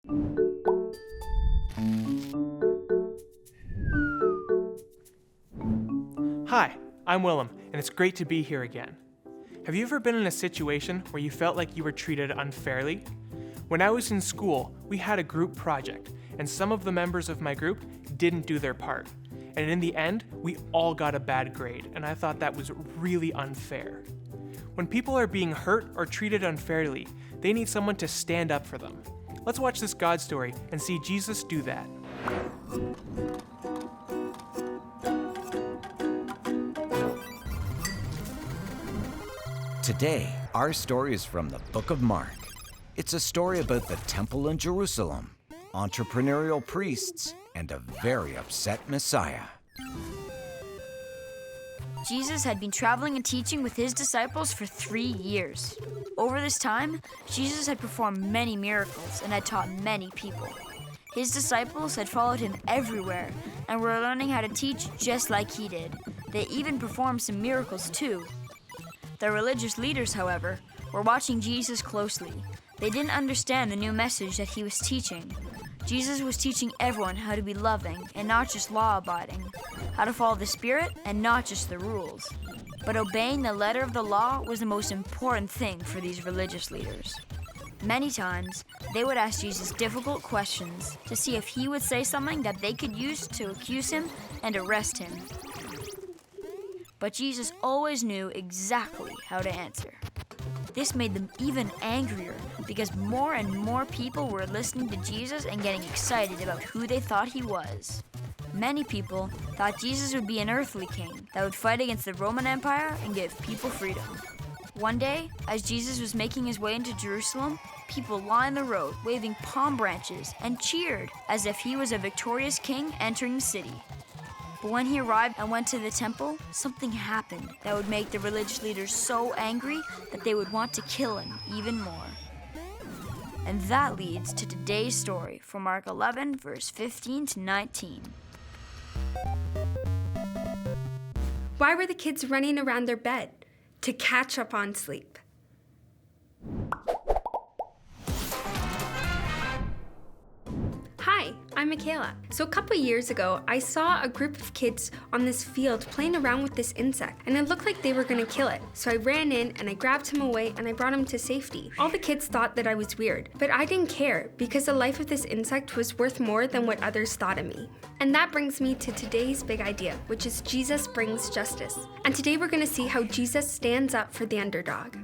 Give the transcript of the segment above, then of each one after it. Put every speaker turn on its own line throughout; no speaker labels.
Hi, I'm Willem, and it's great to be here again. Have you ever been in a situation where you felt like you were treated unfairly? When I was in school, we had a group project, and some of the members of my group didn't do their part. And in the end, we all got a bad grade, and I thought that was really unfair. When people are being hurt or treated unfairly, they need someone to stand up for them. Let's watch this God story and see Jesus do that.
Today, our story is from the book of Mark. It's a story about the temple in Jerusalem, entrepreneurial priests, and a very upset Messiah.
Jesus had been traveling and teaching with his disciples for 3 years. Over this time, Jesus had performed many miracles and had taught many people. His disciples had followed him everywhere and were learning how to teach just like he did. They even performed some miracles too. The religious leaders, however, were watching Jesus closely. They didn't understand the new message that he was teaching. Jesus was teaching everyone how to be loving and not just law-abiding, how to follow the Spirit and not just the rules. But obeying the letter of the law was the most important thing for these religious leaders. Many times, they would ask Jesus difficult questions to see if he would say something that they could use to accuse him and arrest him. But Jesus always knew exactly how to answer. This made them even angrier because more and more people were listening to Jesus and getting excited about who they thought he was. Many people thought Jesus would be an earthly king that would fight against the Roman Empire and give people freedom. One day, as Jesus was making his way into Jerusalem, people lined the road waving palm branches and cheered as if he was a victorious king entering the city. But when he arrived and went to the temple, something happened that would make the religious leaders so angry that they would want to kill him even more. And that leads to today's story from Mark 11, verse 15 to 19.
Why were the kids running around their bed? To catch up on sleep. Hi, I'm Mikayla. So a couple years ago, I saw a group of kids on this field playing around with this insect, and it looked like they were gonna kill it. So I ran in and I grabbed him away and I brought him to safety. All the kids thought that I was weird, but I didn't care because the life of this insect was worth more than what others thought of me. And that brings me to today's big idea, which is Jesus brings justice. And today we're gonna see how Jesus stands up for the underdog.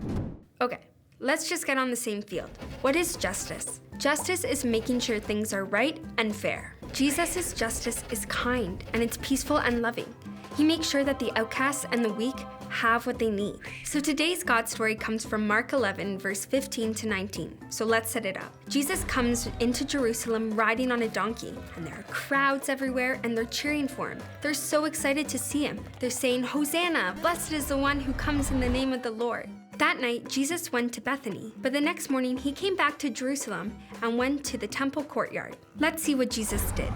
Okay, let's just get on the same field. What is justice? Justice is making sure things are right and fair. Jesus' justice is kind and it's peaceful and loving. He makes sure that the outcasts and the weak have what they need. So today's God story comes from Mark 11, verse 15 to 19. So let's set it up. Jesus comes into Jerusalem riding on a donkey, and there are crowds everywhere and they're cheering for him. They're so excited to see him. They're saying, "Hosanna, blessed is the one who comes in the name of the Lord." That night, Jesus went to Bethany, but the next morning he came back to Jerusalem and went to the temple courtyard. Let's see what Jesus did.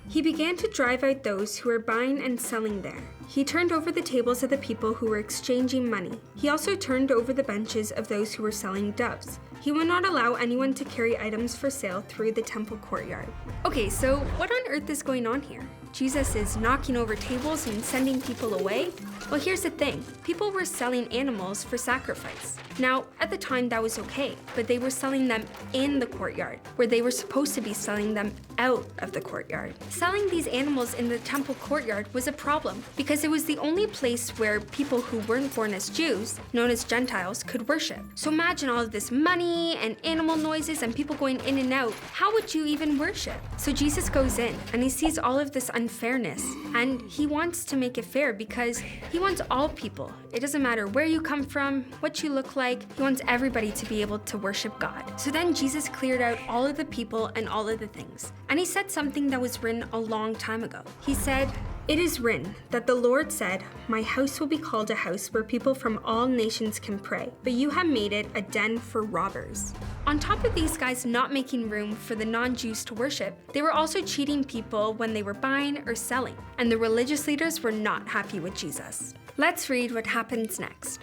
He began to drive out those who were buying and selling there. He turned over the tables of the people who were exchanging money. He also turned over the benches of those who were selling doves. He would not allow anyone to carry items for sale through the temple courtyard. Okay, so what on earth is going on here? Jesus is knocking over tables and sending people away? Well, here's the thing. People were selling animals for sacrifice. Now, at the time that was okay, but they were selling them in the courtyard, where they were supposed to be selling them out of the courtyard. Selling these animals in the temple courtyard was a problem because it was the only place where people who weren't born as Jews, known as Gentiles, could worship. So imagine all of this money and animal noises and people going in and out. How would you even worship? So Jesus goes in and he sees all of this unfairness, and he wants to make it fair because he wants all people. It doesn't matter where you come from, what you look like, he wants everybody to be able to worship God. So then Jesus cleared out all of the people and all of the things. And he said something that was written a long time ago. He said, "It is written that the Lord said, 'My house will be called a house where people from all nations can pray, but you have made it a den for robbers.'" On top of these guys not making room for the non-Jews to worship, they were also cheating people when they were buying or selling, and the religious leaders were not happy with Jesus. Let's read what happens next.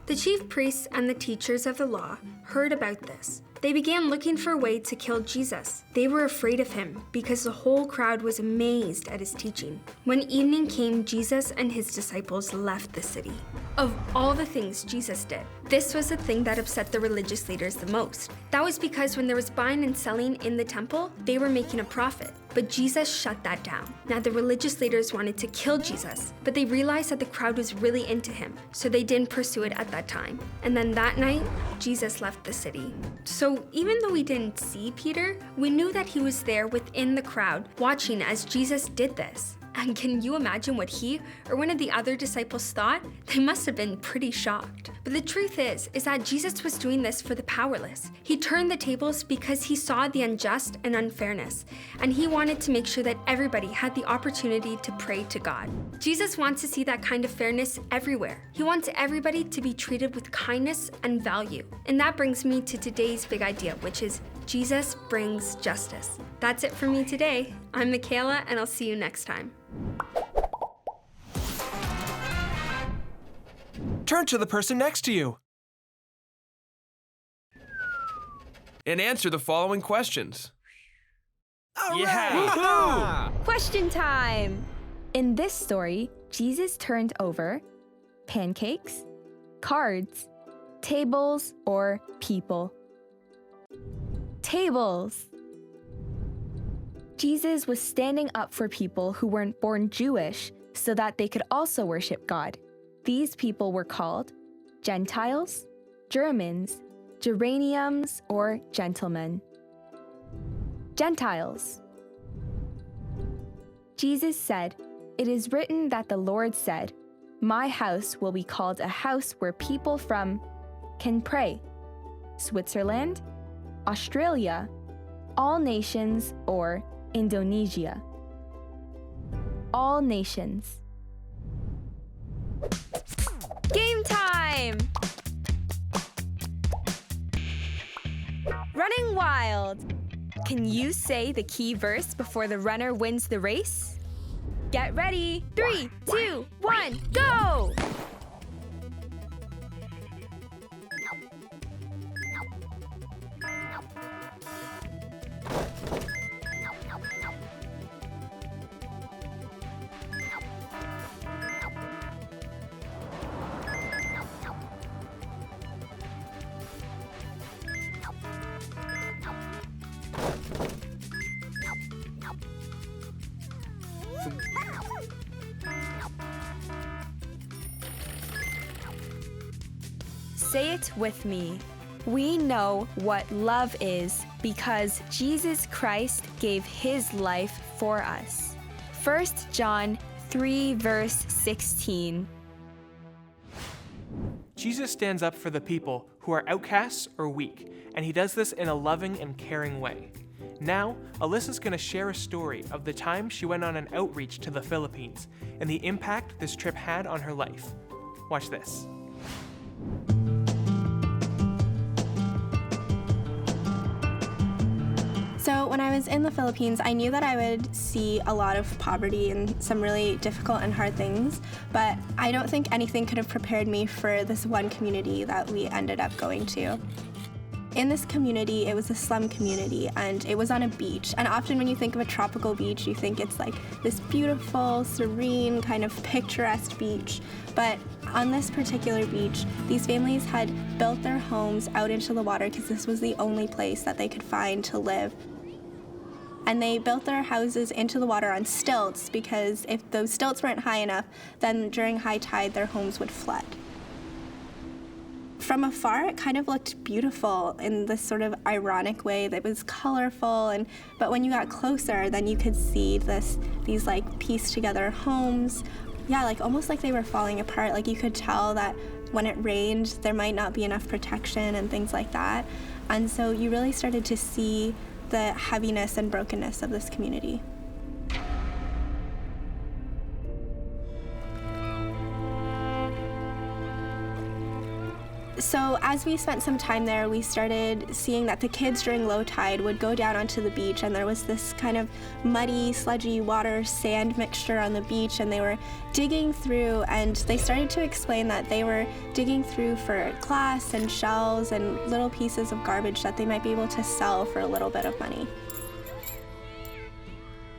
The chief priests and the teachers of the law heard about this. They began looking for a way to kill Jesus. They were afraid of him because the whole crowd was amazed at his teaching. When evening came, Jesus and his disciples left the city. Of all the things Jesus did, this was the thing that upset the religious leaders the most. That was because when there was buying and selling in the temple, they were making a profit. But Jesus shut that down. Now the religious leaders wanted to kill Jesus, but they realized that the crowd was really into him, so they didn't pursue it at that time. And then that night, Jesus left the city. So even though we didn't see Peter, we knew that he was there within the crowd, watching as Jesus did this. And can you imagine what he or one of the other disciples thought? They must have been pretty shocked. But the truth is that Jesus was doing this for the powerless. He turned the tables because he saw the unjust and unfairness, and he wanted to make sure that everybody had the opportunity to pray to God. Jesus wants to see that kind of fairness everywhere. He wants everybody to be treated with kindness and value. And that brings me to today's big idea, which is Jesus brings justice. That's it for me today. I'm Mikayla, and I'll see you next time.
Turn to the person next to you.
And answer the following questions.
Yeah!
Question time! In this story, Jesus turned over pancakes, cards, tables, or people. Tables. Jesus was standing up for people who weren't born Jewish so that they could also worship God. These people were called Gentiles, Germans, Geraniums, or gentlemen. Gentiles. Jesus said, "It is written that the Lord said, 'My house will be called a house where people from can pray.' Switzerland, Australia, all nations, or Indonesia. All nations. Game time! Running wild. Can you say the key verse before the runner wins the race? Get ready. 3, 2, 1, go! Say it with me. We know what love is because Jesus Christ gave his life for us. 1 John 3, verse 16.
Jesus stands up for the people who are outcasts or weak, and he does this in a loving and caring way. Now, Alyssa's going to share a story of the time she went on an outreach to the Philippines and the impact this trip had on her life. Watch this.
So when I was in the Philippines, I knew that I would see a lot of poverty and some really difficult and hard things, but I don't think anything could have prepared me for this one community that we ended up going to. In this community, it was a slum community, and it was on a beach. And often when you think of a tropical beach, you think it's like this beautiful, serene, kind of picturesque beach. But on this particular beach, these families had built their homes out into the water because this was the only place that they could find to live. And they built their houses into the water on stilts because if those stilts weren't high enough, then during high tide, their homes would flood. From afar, it kind of looked beautiful in this sort of ironic way that was colorful, but when you got closer, then you could see these like pieced together homes. Yeah, like almost like they were falling apart. Like you could tell that when it rained, there might not be enough protection and things like that. And so you really started to see the heaviness and brokenness of this community. So as we spent some time there, we started seeing that the kids during low tide would go down onto the beach, and there was this kind of muddy, sludgy water sand mixture on the beach, and they were digging through, and they started to explain that they were digging through for glass and shells and little pieces of garbage that they might be able to sell for a little bit of money.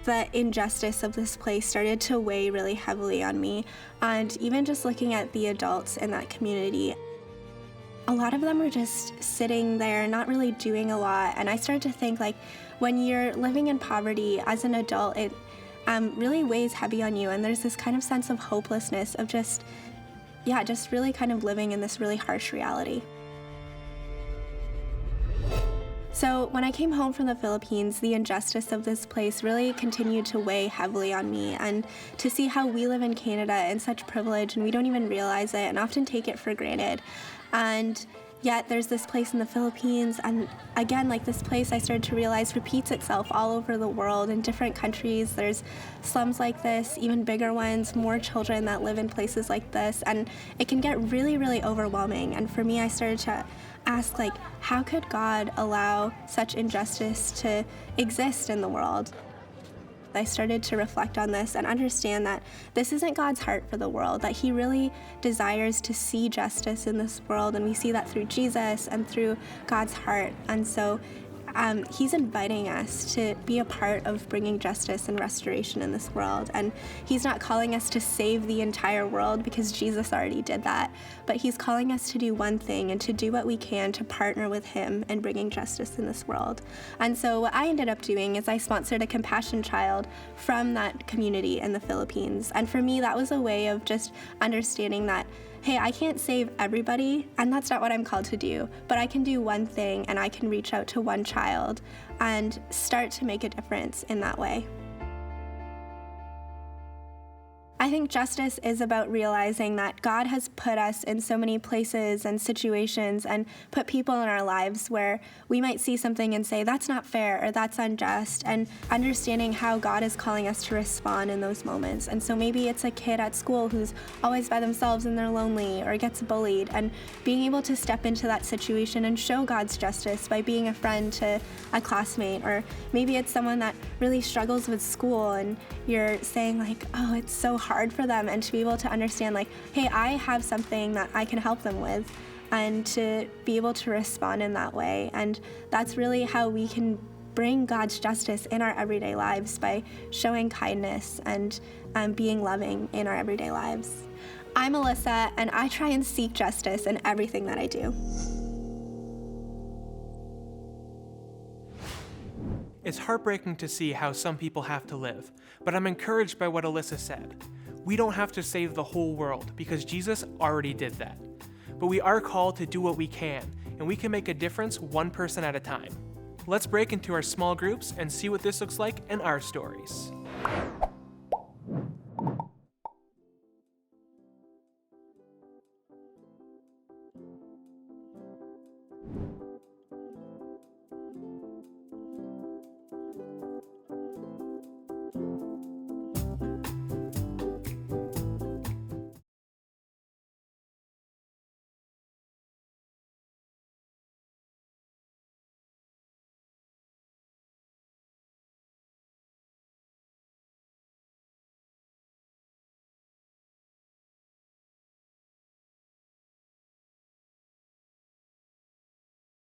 The injustice of this place started to weigh really heavily on me, and even just looking at the adults in that community, a lot of them were just sitting there, not really doing a lot. And I started to think, like, when you're living in poverty as an adult, it really weighs heavy on you. And there's this kind of sense of hopelessness of just really kind of living in this really harsh reality. So when I came home from the Philippines, the injustice of this place really continued to weigh heavily on me, and to see how we live in Canada in such privilege and we don't even realize it and often take it for granted. And yet there's this place in the Philippines, and again, like, this place I started to realize repeats itself all over the world in different countries. There's slums like this, even bigger ones, more children that live in places like this, and it can get really, really overwhelming. And for me, I started to ask, like, how could God allow such injustice to exist in the world? I started to reflect on this and understand that this isn't God's heart for the world, that He really desires to see justice in this world, and we see that through Jesus and through God's heart. And so He's inviting us to be a part of bringing justice and restoration in this world. And He's not calling us to save the entire world, because Jesus already did that, but He's calling us to do one thing and to do what we can to partner with Him in bringing justice in this world. And so what I ended up doing is I sponsored a compassion child from that community in the Philippines. And for me, that was a way of just understanding that, hey, I can't save everybody, and that's not what I'm called to do, but I can do one thing, and I can reach out to one child and start to make a difference in that way. I think justice is about realizing that God has put us in so many places and situations and put people in our lives where we might see something and say, that's not fair or that's unjust, and understanding how God is calling us to respond in those moments. And so maybe it's a kid at school who's always by themselves and they're lonely or gets bullied, and being able to step into that situation and show God's justice by being a friend to a classmate. Or maybe it's someone that really struggles with school and you're saying, like, oh, it's so hard for them, and to be able to understand, like, hey, I have something that I can help them with, and to be able to respond in that way. And that's really how we can bring God's justice in our everyday lives, by showing kindness and being loving in our everyday lives. I'm Alyssa, and I try and seek justice in everything that I do.
It's heartbreaking to see how some people have to live, but I'm encouraged by what Alyssa said. We don't have to save the whole world, because Jesus already did that. But we are called to do what we can, and we can make a difference one person at a time. Let's break into our small groups and see what this looks like in our stories.